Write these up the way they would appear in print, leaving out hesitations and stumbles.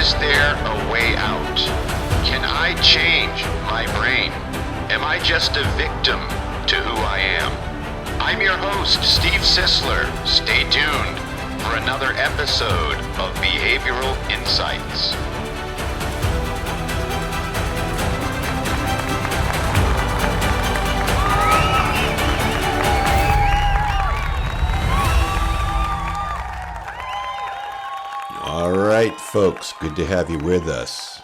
Is there a way out? Can I change my brain? Am I just a victim to who I am? I'm your host, Steve Sisler. Stay tuned for another episode of Behavioral Insights. All right, folks, good to have you with us.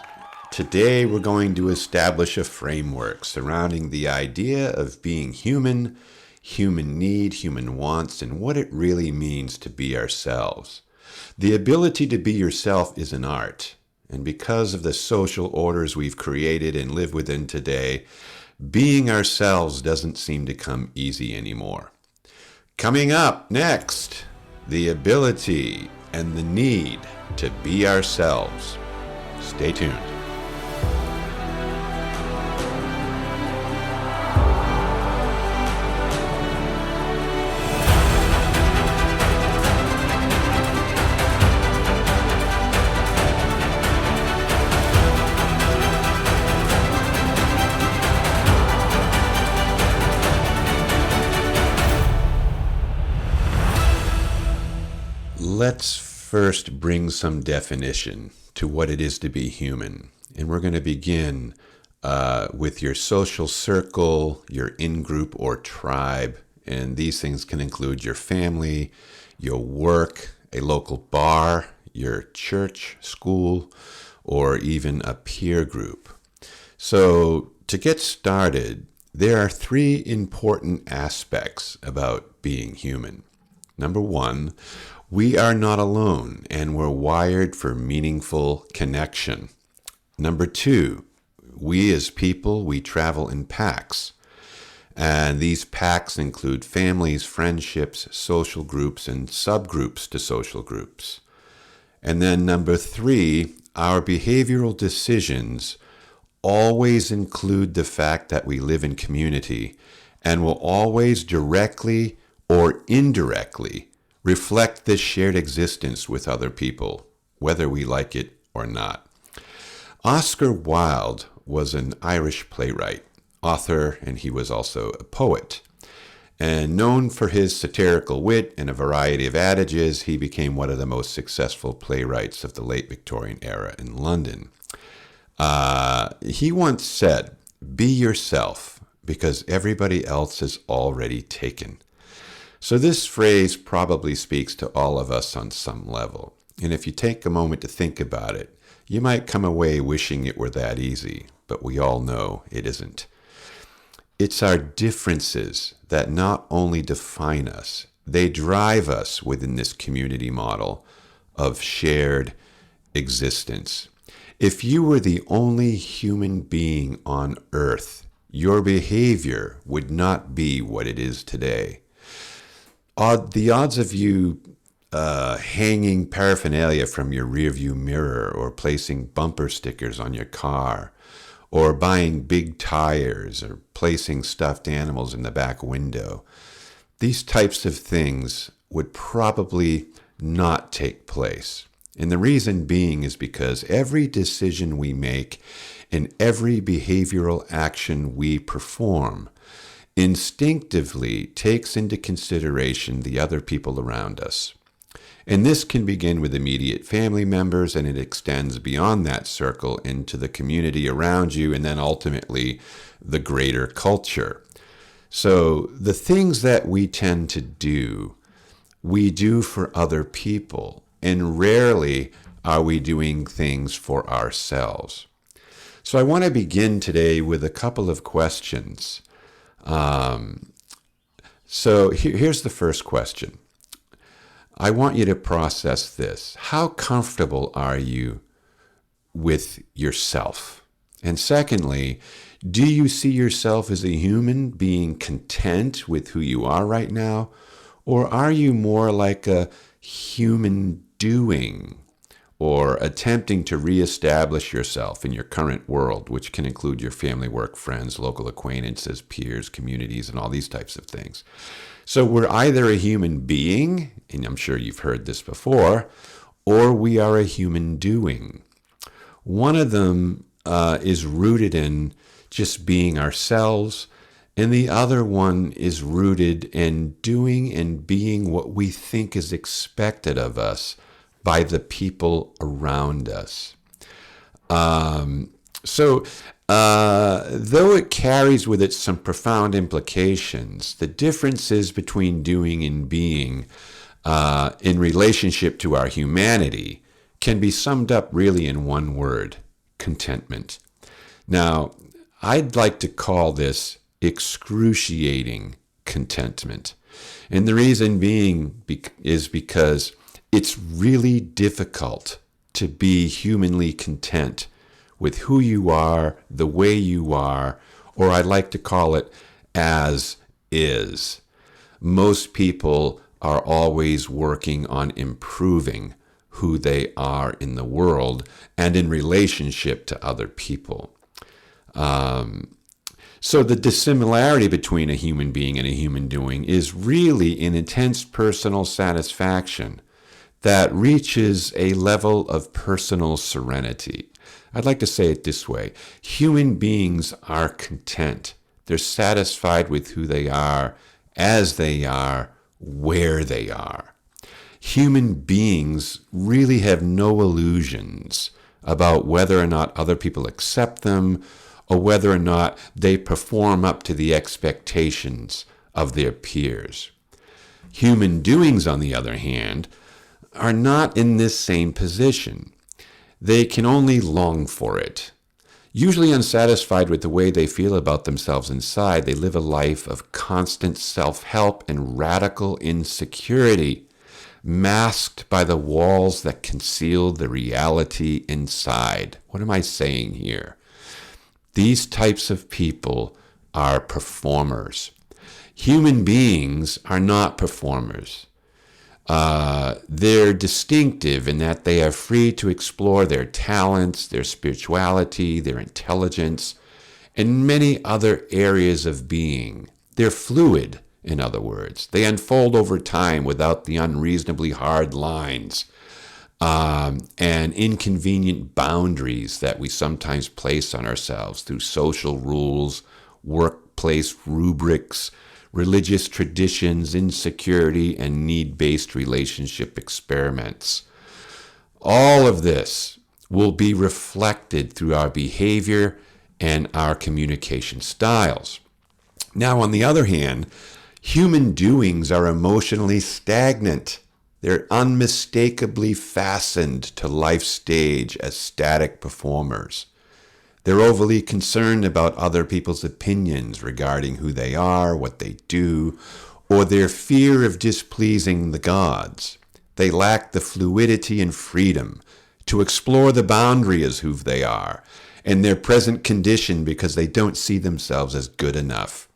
Today we're going to establish a framework surrounding the idea of being human, human need, human wants, and what it really means to be ourselves. The ability to be yourself is an art, and because of the social orders we've created and live within today, being ourselves doesn't seem to come easy anymore. Coming up next, the ability and the need to be ourselves. Stay tuned. Let's first bring some definition to what it is to be human. And we're going to begin with your social circle, your in-group or tribe. And these things can include your family, your work, a local bar, your church, school, or even a peer group. So to get started, there are three important aspects about being human. Number one, we are not alone, and we're wired for meaningful connection. Number two, we as people, we travel in packs. And these packs include families, friendships, social groups, and subgroups to social groups. And then number three, our behavioral decisions always include the fact that we live in community and will always directly or indirectly reflect this shared existence with other people, whether we like it or not. Oscar Wilde was an Irish playwright, author, and he was also a poet. And known for his satirical wit and a variety of adages, he became one of the most successful playwrights of the late Victorian era in London. He once said, "Be yourself, because everybody else is already taken." So this phrase probably speaks to all of us on some level. And if you take a moment to think about it, you might come away wishing it were that easy, but we all know it isn't. It's our differences that not only define us, they drive us within this community model of shared existence. If you were the only human being on Earth, your behavior would not be what it is today. The odds of you hanging paraphernalia from your rearview mirror, or placing bumper stickers on your car, or buying big tires, or placing stuffed animals in the back window, these types of things would probably not take place. And the reason being is because every decision we make and every behavioral action we perform instinctively takes into consideration the other people around us. And this can begin with immediate family members, and it extends beyond that circle into the community around you, and then ultimately the greater culture. So the things that we tend to do, we do for other people, and rarely are we doing things for ourselves. So I want to begin today with a couple of questions. So here's the first question. I want you to process this. How comfortable are you with yourself? And secondly, do you see yourself as a human being content with who you are right now? Or are you more like a human doing, or attempting to reestablish yourself in your current world, which can include your family, work, friends, local acquaintances, peers, communities, and all these types of things? So we're either a human being, and I'm sure you've heard this before, or we are a human doing. One of them is rooted in just being ourselves, and the other one is rooted in doing and being what we think is expected of us by the people around us. So, though it carries with it some profound implications, the differences between doing and being in relationship to our humanity can be summed up really in one word: contentment. Now, I'd like to call this excruciating contentment. And the reason being is because it's really difficult to be humanly content with who you are, the way you are, or I like to call it as is. Most people are always working on improving who they are in the world and in relationship to other people. So the dissimilarity between a human being and a human doing is really an intense personal satisfaction that reaches a level of personal serenity. I'd like to say it this way: human beings are content. They're satisfied with who they are, as they are, where they are. Human beings really have no illusions about whether or not other people accept them, or whether or not they perform up to the expectations of their peers. Human doings, on the other hand, are not in this same position. They can only long for it. Usually unsatisfied with the way they feel about themselves inside, they live a life of constant self-help and radical insecurity, masked by the walls that conceal the reality inside. What am I saying here? These types of people are performers. Human beings are not performers. They're distinctive in that they are free to explore their talents, their spirituality, their intelligence, and many other areas of being. They're fluid, in other words. They unfold over time without the unreasonably hard lines and inconvenient boundaries that we sometimes place on ourselves through social rules, workplace rubrics, religious traditions, insecurity, and need-based relationship experiments. All of this will be reflected through our behavior and our communication styles. Now, on the other hand, human doings are emotionally stagnant. They're unmistakably fastened to life's stage as static performers. They're overly concerned about other people's opinions regarding who they are, what they do, or their fear of displeasing the gods. They lack the fluidity and freedom to explore the boundaries of who they are and their present condition because they don't see themselves as good enough.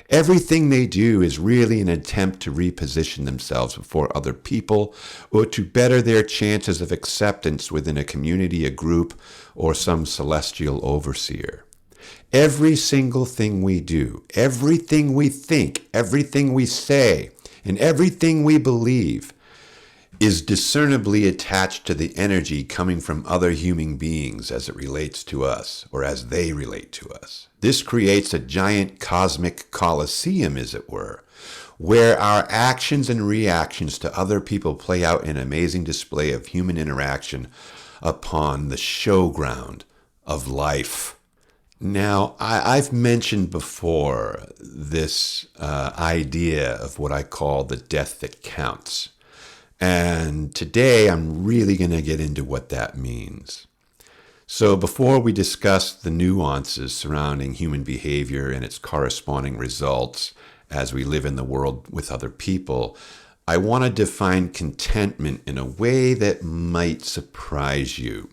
Everything they do is really an attempt to reposition themselves before other people or to better their chances of acceptance within a community, a group, or some celestial overseer. Every single thing we do, everything we think, everything we say, and everything we believe is discernibly attached to the energy coming from other human beings as it relates to us, or as they relate to us. This creates a giant cosmic coliseum, as it were, where our actions and reactions to other people play out an amazing display of human interaction upon the showground of life. Now, I've mentioned before this idea of what I call the death that counts. And today I'm really going to get into what that means. So before we discuss the nuances surrounding human behavior and its corresponding results as we live in the world with other people, I want to define contentment in a way that might surprise you.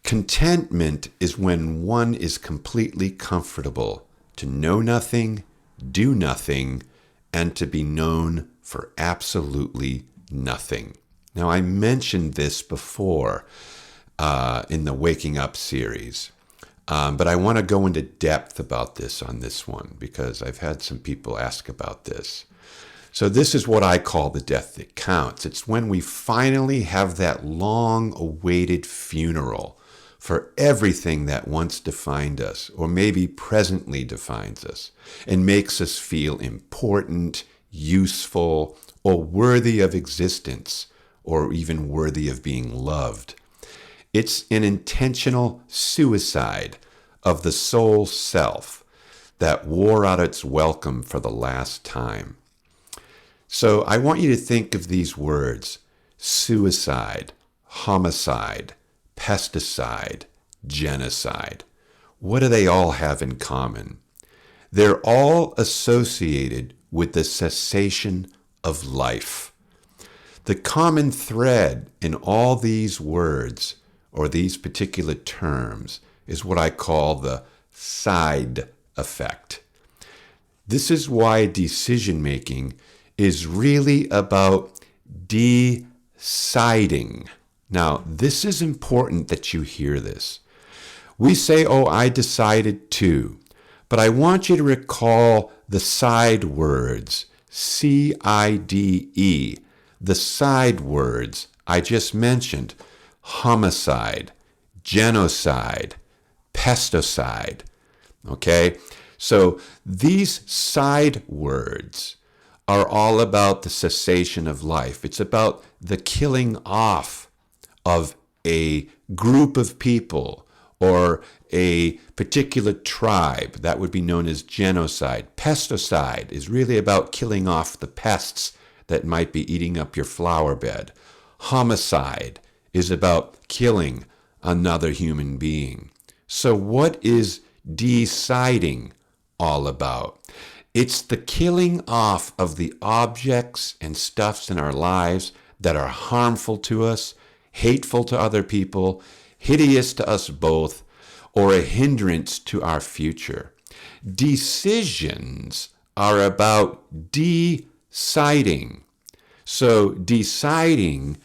Contentment is when one is completely comfortable to know nothing, do nothing, and to be known for absolutely nothing. Now, I mentioned this before in the Waking Up series, but I want to go into depth about this on this one because I've had some people ask about this. So this is what I call the death that counts. It's when we finally have that long-awaited funeral for everything that once defined us, or maybe presently defines us, and makes us feel important, useful, or worthy of existence, or even worthy of being loved. It's an intentional suicide of the soul self that wore out its welcome for the last time. So I want you to think of these words: suicide, homicide, pesticide, genocide. What do they all have in common? They're all associated with the cessation of life. The common thread in all these words, or these particular terms, is what I call the side effect. This is why decision-making is really about deciding. Now, this is important that you hear this. We say, oh, I decided to, but I want you to recall the side words, C-I-D-E, the side words I just mentioned: homicide, genocide, pesticide. Okay? So these side words are all about the cessation of life. It's about the killing off of a group of people or a particular tribe. That would be known as genocide. Pesticide is really about killing off the pests that might be eating up your flower bed. Homicide is about killing another human being. So what is deciding all about? It's the killing off of the objects and stuffs in our lives that are harmful to us, hateful to other people, hideous to us both, or a hindrance to our future. Decisions are about deciding. So deciding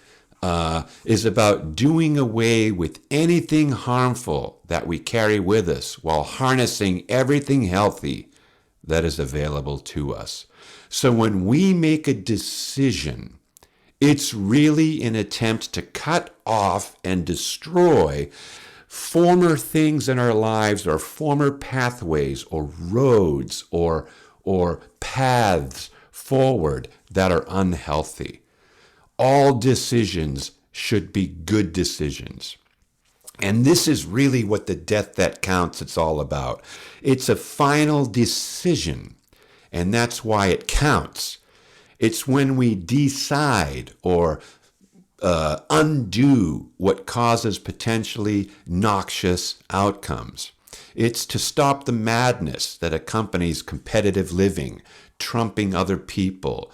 is about doing away with anything harmful that we carry with us while harnessing everything healthy that is available to us. So when we make a decision, it's really an attempt to cut off and destroy former things in our lives, or former pathways or roads or paths forward that are unhealthy. All decisions should be good decisions. And this is really what the Death That Counts it's all about. It's a final decision, and that's why it counts. It's when we decide or undo what causes potentially noxious outcomes. It's to stop the madness that accompanies competitive living, trumping other people,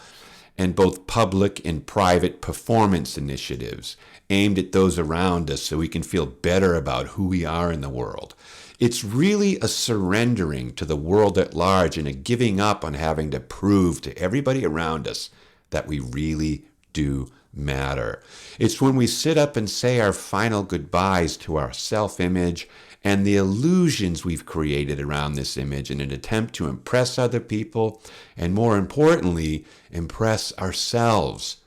and both public and private performance initiatives aimed at those around us so we can feel better about who we are in the world. It's really a surrendering to the world at large and a giving up on having to prove to everybody around us that we really do matter. It's when we sit up and say our final goodbyes to our self-image and the illusions we've created around this image in an attempt to impress other people and, more importantly, impress ourselves.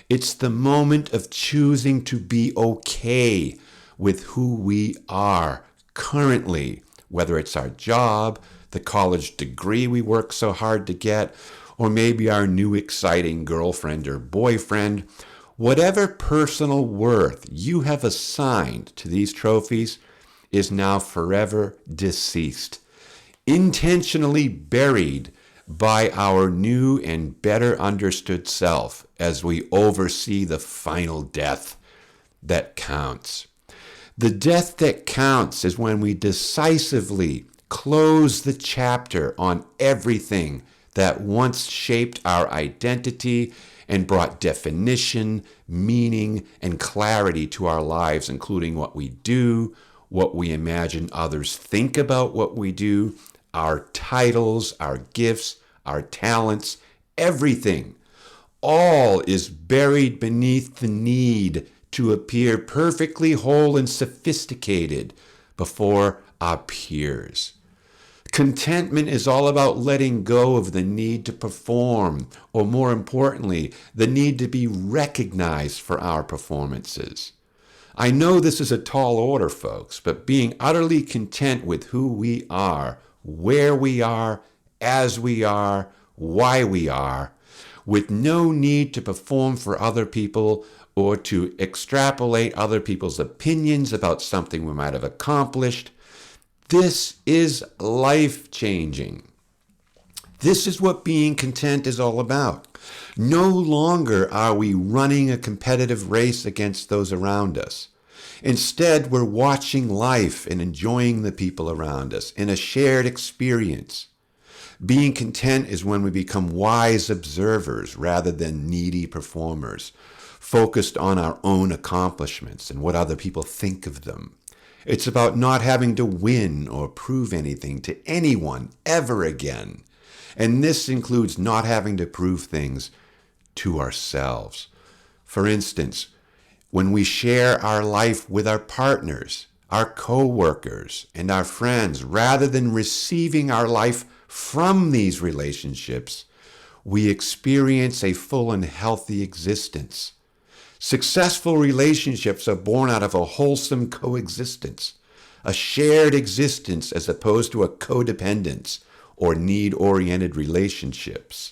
It's the moment of choosing to be okay with who we are currently, whether it's our job, the college degree we work so hard to get, or maybe our new exciting girlfriend or boyfriend. Whatever personal worth you have assigned to these trophies is now forever deceased, intentionally buried by our new and better understood self as we oversee the final death that counts. The death that counts is when we decisively close the chapter on everything that once shaped our identity and brought definition, meaning, and clarity to our lives, including what we do, what we imagine others think about what we do, our titles, our gifts, our talents, everything. All is buried beneath the need to appear perfectly whole and sophisticated before our peers. Contentment is all about letting go of the need to perform, or more importantly, the need to be recognized for our performances. I know this is a tall order, folks, but being utterly content with who we are, where we are, as we are, why we are, with no need to perform for other people or to extrapolate other people's opinions about something we might have accomplished. This is life-changing. This is what being content is all about. No longer are we running a competitive race against those around us. Instead, we're watching life and enjoying the people around us in a shared experience. Being content is when we become wise observers rather than needy performers, focused on our own accomplishments and what other people think of them. It's about not having to win or prove anything to anyone ever again. And this includes not having to prove things to ourselves. For instance, when we share our life with our partners, our co-workers, and our friends, rather than receiving our life from these relationships, we experience a full and healthy existence. Successful relationships are born out of a wholesome coexistence, a shared existence as opposed to a codependence or need-oriented relationships.